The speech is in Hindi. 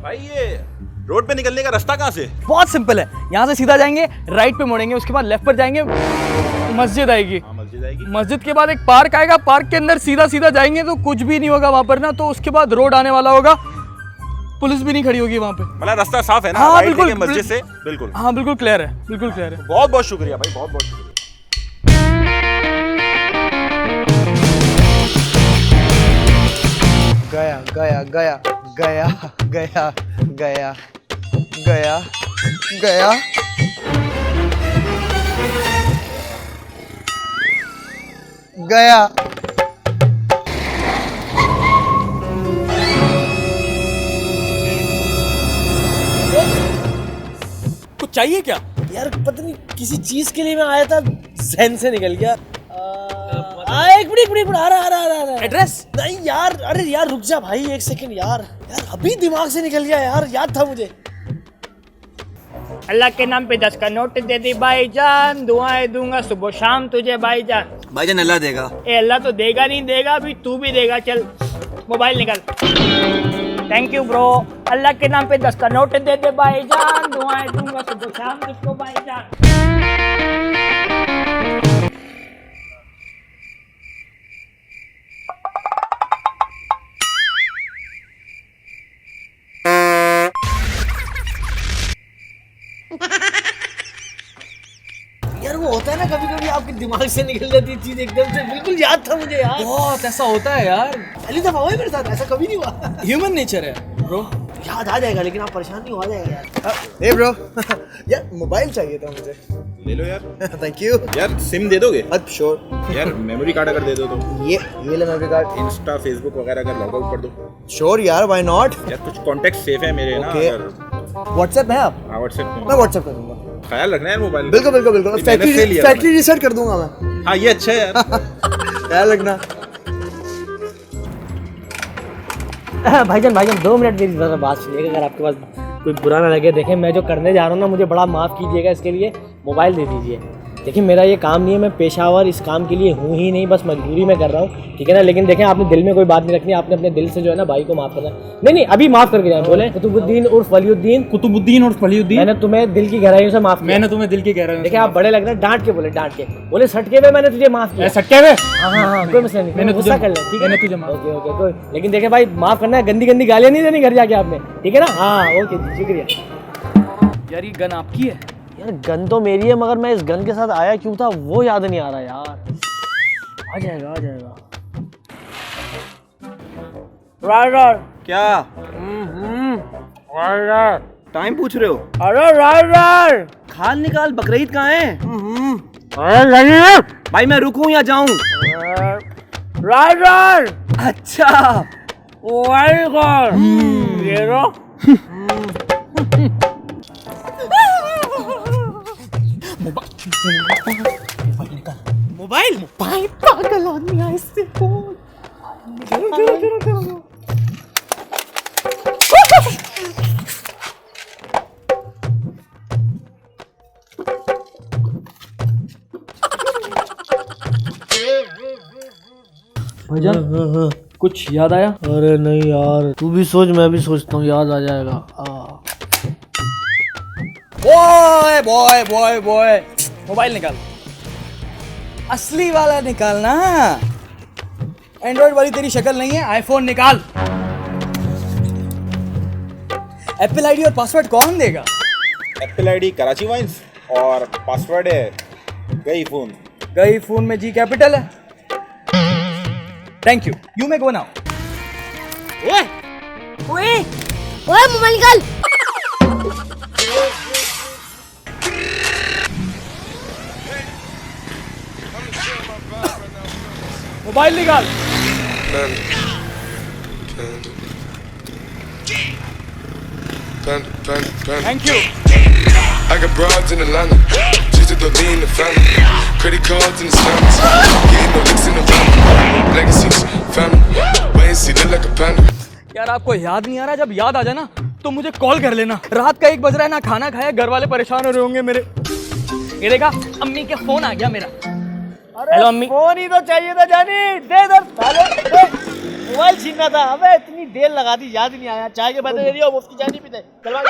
भाई ये रोड पे निकलने का रास्ता कहाँ से? बहुत सिंपल है, यहाँ से सीधा जाएंगे, राइट पे मुड़ेंगे, उसके बाद लेफ्ट पर जाएंगे, मस्जिद आएगी। मस्जिद आएगी। मस्जिद के बाद एक पार्क आएगा, पार्क के अंदर सीधा सीधा जाएंगे तो कुछ भी नहीं होगा वहाँ पर ना, तो उसके बाद रोड आने वाला होगा, पुलिस भी नहीं खड़ी होगी वहाँ पे। मतलब रास्ता साफ है ना? हाँ बिल्कुल, बिल्कुल, मस्जिद से बिल्कुल। हाँ बिल्कुल क्लियर है, बिल्कुल क्लियर है। बहुत बहुत शुक्रिया भाई, बहुत बहुत शुक्रिया। गया गया गया गया गया गया गया गया गया। कुछ चाहिए क्या? यार पता नहीं किसी चीज के लिए मैं आया था, जहन से निकल गया। एक मिनट आ रहा। एड्रेस? नहीं यार, अरे यार रुक जा भाई, एक सेकंड यार अभी दिमाग से निकल गया यार, याद था मुझे। अल्लाह के नाम पे 10 का नोट दे दी भाईजान, दुआएं दूंगा सुबह शाम तुझे भाईजान। भाईजान अल्लाह देगा। ए अल्लाह तो देगा नहीं देगा, अभी तू भी देगा। चल मोबाइल निकल। Thank you bro. अल्लाह के नाम पे 10 का नोट दे दे भाईजान, दुआएं दूंगा सुबह शाम तुझको भाईजान। यार वो होता है ना कभी कभी आपके दिमाग से निकल जाती चीज एकदम से, बिल्कुल याद था मुझे यार। बहुत ऐसा होता है यार, पहली दफा हुआ है मेरे साथ, ऐसा कभी नहीं हुआ। ह्यूमन नेचर है ब्रो। याद आ जाएगा, लेकिन आप परेशान नहीं हो, आ जाएगा यार। ए ब्रो यार मोबाइल चाहिए था मुझे। ले लो यार। थैंक यू यार सिम दे दोगे? अब श्योर। यार मेमोरी कार्ड अगर दे दो तो। ये ले मेमोरी कार्ड। इंस्टा फेसबुक वगैरह का लॉग आउट कर दो। श्योर यार, व्हाई नॉट। यार कुछ कॉन्टेक्ट सेफ है मेरे ना। Okay. अगर व्हाट्सएप है आप? व्हाट्सएप मैं व्हाट्सएप कर दूंगा। ख्याल रखना है मोबाइल। बिल्कुल बिल्कुल बिल्कुल। फैक्ट्री रीसेट कर दूंगा मैं। हाँ ये अच्छा है यार। ख्याल रखना। भाईजान 2 मिनट मेरी जरा बात सुनिएगा, अगर आपके पास कोई बुरा ना लगे। देखें मैं जो करने जा रहा हूँ ना, मुझे बड़ा माफ़ कीजिएगा, इसके लिए मोबाइल दे दीजिए। देखिए मेरा ये काम नहीं है, मैं पेशावर इस काम के लिए हूँ ही नहीं, बस मजबूरी में कर रहा हूँ, ठीक है ना। लेकिन देखें आपने दिल में कोई बात नहीं रखनी, आपने अपने दिल से जो है ना भाई को माफ़ करना। नहीं अभी माफ़ करके जाए। बोले कुतुबुद्दीन उर्फ वलीउद्दीन। कुतुबुद्दीन और फलीउद्दीन। मैंने तुम्हें दिल की गहराइयों से माफ़ किया। मैंने तुम्हें दिल की गहराइयों से। देखिए आप बड़े लग रहे हैं, डांट के बोले सटके हुए मैंने तुझे माफ़ किया। सटके हुए? हाँ कोई मसला नहीं, मैंने गुस्सा कर ले, ठीक है। मैंने तुझे माफ। ओके कोई, लेकिन देखे भाई माफ़ करना है, गंदी गालियाँ नहीं देनी घर जाके आपने, ठीक है ना। हाँ ओके शुक्रिया। यार ये गन आपकी है? यार गन तो मेरी है, मगर मैं इस गन के साथ आया क्यों था वो याद नहीं आ रहा यार। आ जाएगा राइडर। क्या टाइम पूछ रहे हो? अरे राइडर खाल निकाल, बकरीद कहाँ है? अरे भाई मैं रुकूं या जाऊं? राइडर अच्छा ये लो। मोबाइल पागल आदमी है इससे फोन। भाईजान कुछ याद आया? अरे नहीं यार, तू भी सोच मैं भी सोचता हूँ, याद आ जाएगा। बॉय मोबाइल निकाल, असली वाला निकालना। एंड्रॉइड वाली तेरी शक्ल नहीं है, आईफोन निकाल। एप्पल आईडी और पासवर्ड कौन देगा? एप्पल आईडी कराची वाइन्स और पासवर्ड है गई फोन। गई फोन में जी कैपिटल है। Thank you may go now. ओए मोबाइल निकाल। मोबाइल निकाल। Thank you. I got broads in Atlanta, just to throw in the family. Credit cards in the scammers, getting no licks in the van. Legacies, family, wait and see, look like a panda. यार आपको याद नहीं आ रहा? जब याद आ जाए ना तो मुझे कॉल कर लेना। रात का 1 बज रहा है, ना खाना खाया, घर वाले परेशान हो रहे होंगे मेरे। ये देखा अम्मी के फोन आ गया मेरा। हेलो अम्मी। फोन ही तो चाहिए था जानी, दे दे मोबाइल मोबाइल छीनना था। अबे इतनी देर लगा दी, याद ही नहीं आया। चाय के पैसे दे दिया, वो उसकी चाय नहीं पीते। चलवा